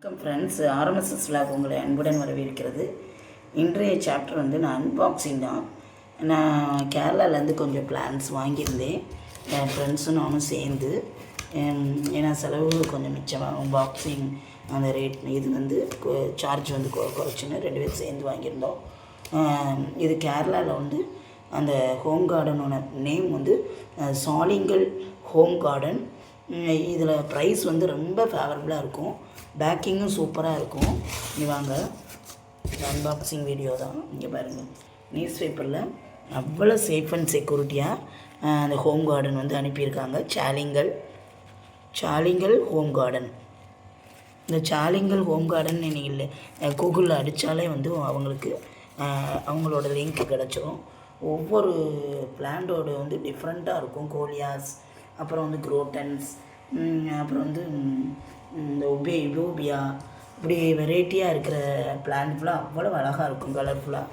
வணக்கம் friends, RMSS vlog உங்களை அன்புடன் வரவேற்கிறது. இன்றைய சாப்டர் வந்து நான் அன்பாக்சிங் தான். நான் கேரளாலேருந்து கொஞ்சம் பிளான்ஸ் வாங்கியிருந்தேன், என் ஃப்ரெண்ட்ஸும் நானும் சேர்ந்து. ஏன்னா செலவு கொஞ்சம் மிச்சமாகும். பாக்ஸிங் அந்த ரேட் இது வந்து சார்ஜ் வந்து குறைச்சின்னு 2 பேர் சேர்ந்து வாங்கியிருந்தோம். இது கேரளாவில் வந்து அந்த ஹோம் கார்டனோட நேம் வந்து சாலிங்கல் ஹோம் கார்டன். இதில் ப்ரைஸ் வந்து ரொம்ப ஃபேவரபுளாக இருக்கும், பேக்கிங்கும் சூப்பராக இருக்கும். இங்கே வாங்க, அன்பாக்சிங் வீடியோ தான். இங்கே பாருங்கள், நியூஸ் பேப்பரில் அவ்வளோ சேஃப் அண்ட் செக்யூரிட்டியாக அந்த ஹோம் கார்டன் வந்து அனுப்பியிருக்காங்க. சாலிங்கல் ஹோம் கார்டன். இந்த சாலிங்கல் ஹோம் கார்டன் நீங்கள் கூகுளில் அடித்தாலே வந்து அவங்களோட லிங்க் கிடச்சிரும். ஒவ்வொரு பிளான்ட்டோட வந்து டிஃப்ரெண்ட்டாக இருக்கும். கோலியாஸ், அப்புறம் வந்து குரோட்டன்ஸ், அப்புறம் வந்து இந்த யூபியா, இப்படி வெரைட்டியாக இருக்கிற பிளான்ட் ஃபுல்லாக அவ்வளோ அழகாக இருக்கும், கலர்ஃபுல்லாக.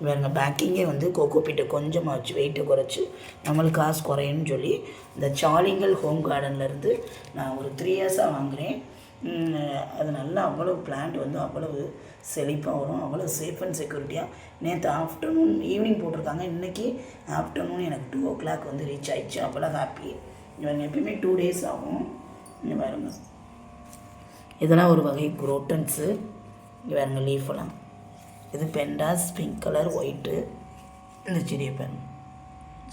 வேறு பேக்கிங்கே வந்து கோகோபீட்டை கொஞ்சமாக வச்சு வெயிட்டை குறைச்சி நம்மளுக்கு காசு குறையுன்னு சொல்லி இந்த சாலிங்கல் ஹோம் கார்டன்லேருந்து நான் ஒரு 3 இயர்ஸாக வாங்குகிறேன். அது நல்லா அவ்வளோ பிளான்ட் வந்து அவ்வளவு செழிப்பாக வரும், அவ்வளோ சேஃப் அண்ட் செக்யூரிட்டியாக. நேற்று ஆஃப்டர்நூன் ஈவினிங் போட்டிருக்காங்க, இன்றைக்கி ஆஃப்டர்நூன் எனக்கு 2 o'clock வந்து ரீச் ஆகிடுச்சு. அவ்வளோ ஹாப்பி. இவங்க எப்பயுமே 2 days ஆகும். இங்கே பாருங்க, இதெல்லாம் ஒரு வகை குரோட்டன்ஸு. இங்கே பாருங்க, லீஃபெல்லாம். இது பெண்டாஸ், பிங்க் கலர், ஒயிட்டு. இந்த செடியை பாருங்க,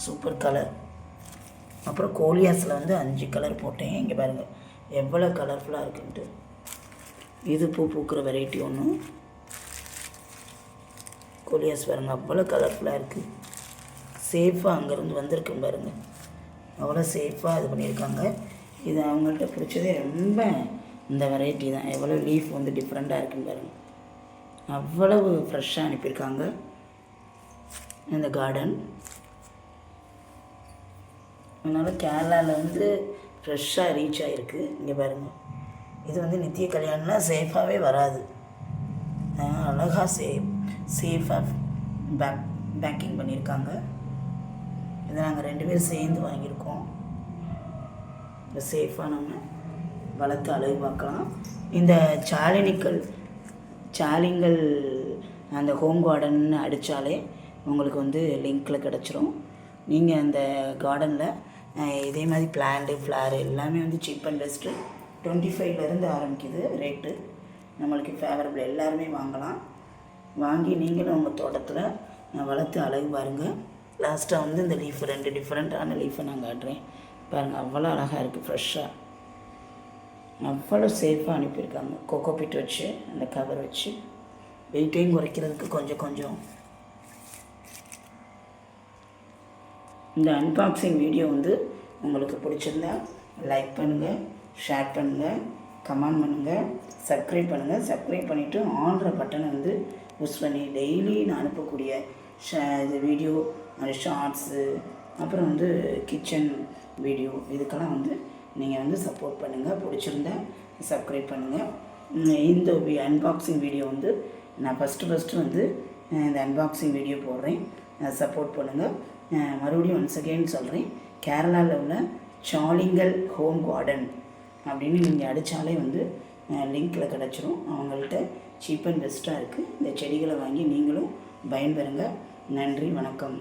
சூப்பர் கலர். அப்புறம் கோலியாஸில் வந்து 5 கலர் போட்டேன். இங்கே பாருங்கள் எவ்வளோ கலர்ஃபுல்லாக இருக்குன்ட்டு. இது பூ பூக்கிற வெரைட்டி ஒன்று. கோலியாஸ் பாருங்கள், அவ்வளோ கலர்ஃபுல்லாக இருக்குது. சேஃபாக அங்கேருந்து வந்திருக்குன்னு பாருங்கள், அவ்வளோ சேஃபாக இது பண்ணியிருக்காங்க. இது அவங்கள்ட்ட பிடிச்சதே ரொம்ப இந்த வெரைட்டி தான். எவ்வளோ லீஃப் வந்து டிஃப்ரெண்ட்டாக இருக்குன்னு பாருங்கள், அவ்வளவு ஃப்ரெஷ்ஷாக அனுப்பியிருக்காங்க இந்த கார்டன். அதனால் கேரளாவில் வந்து ஃப்ரெஷ்ஷாக ரீச் ஆகிருக்கு. இங்கே பாருங்கள், இது வந்து நித்திய கல்யாணம்னா சேஃபாகவே வராது. அழகாக சேஃபாக பேக்கிங் பண்ணியிருக்காங்க. இதை நாங்கள் 2 பேர் சேர்ந்து வாங்கியிருக்கோம். இந்த சேஃபாக நம்ம வளர்த்து அழகு பார்க்கலாம். இந்த சாலிங்கல் அந்த ஹோம் கார்டன் அடித்தாலே உங்களுக்கு வந்து லிங்க்கில் கிடச்சிரும். நீங்கள் அந்த கார்டனில் இதே மாதிரி பிளான்ட்டு, ஃப்ளாரு எல்லாமே வந்து சீப் அண்ட் பெஸ்ட்டு. 25லேருந்து ஆரம்பிக்குது ரேட்டு. நம்மளுக்கு ஃபேவரபிள், எல்லாருமே வாங்கலாம். வாங்கி நீங்களும் உங்கள் தோட்டத்தில் வளர்த்து அழகு பாருங்கள். லாஸ்ட்டாக வந்து இந்த லீஃப் 2 டிஃப்ரெண்ட்டான லீஃபை நான் காட்டுறேன் பாருங்கள். அவ்வளோ அழகாக இருக்குது, ஃப்ரெஷ்ஷாக அவ்வளோ சேஃபாக அனுப்பியிருக்காங்க. கோகோபீட் வச்சு அந்த கவர் வச்சு வெயிட்டையும் குறைக்கிறதுக்கு கொஞ்சம். இந்த அன்பாக்சிங் வீடியோ வந்து உங்களுக்கு பிடிச்சிருந்தா லைக் பண்ணுங்கள், ஷேர் பண்ணுங்கள், கமெண்ட் பண்ணுங்கள், சப்ஸ்கிரைப் பண்ணுங்கள். சப்ஸ்கிரைப் பண்ணிவிட்டு ஆல்ற பட்டனை வந்து புஷ் பண்ணி டெய்லி நான் அனுப்பக்கூடிய இது வீடியோ, ஷார்ட்ஸு, அப்புறம் வந்து கிச்சன் வீடியோ, இதுக்கெல்லாம் வந்து நீங்கள் வந்து சப்போர்ட் பண்ணுங்கள். பிடிச்சிருந்தா சப்ஸ்கிரைப் பண்ணுங்கள். இந்த அன்பாக்சிங் வீடியோ வந்து நான் ஃபஸ்ட்டு வந்து இந்த அன்பாக்சிங் வீடியோ போடுறேன், சப்போர்ட் பண்ணுங்கள். மறுபடியும் ஒன்ஸ் அகெயின் சொல்கிறேன், கேரளாவில் உள்ள சாலிங்கல் ஹோம் கார்டன் அப்படின்னு நீங்கள் அடித்தாலே வந்து லிங்க்கில் கிடச்சிரும். அவங்கள்ட்ட சீப் அண்ட் பெஸ்ட்டாக இருக்குது. இந்த செடிகளை வாங்கி நீங்களும் பயன்பெறுங்க. நன்றி, வணக்கம்.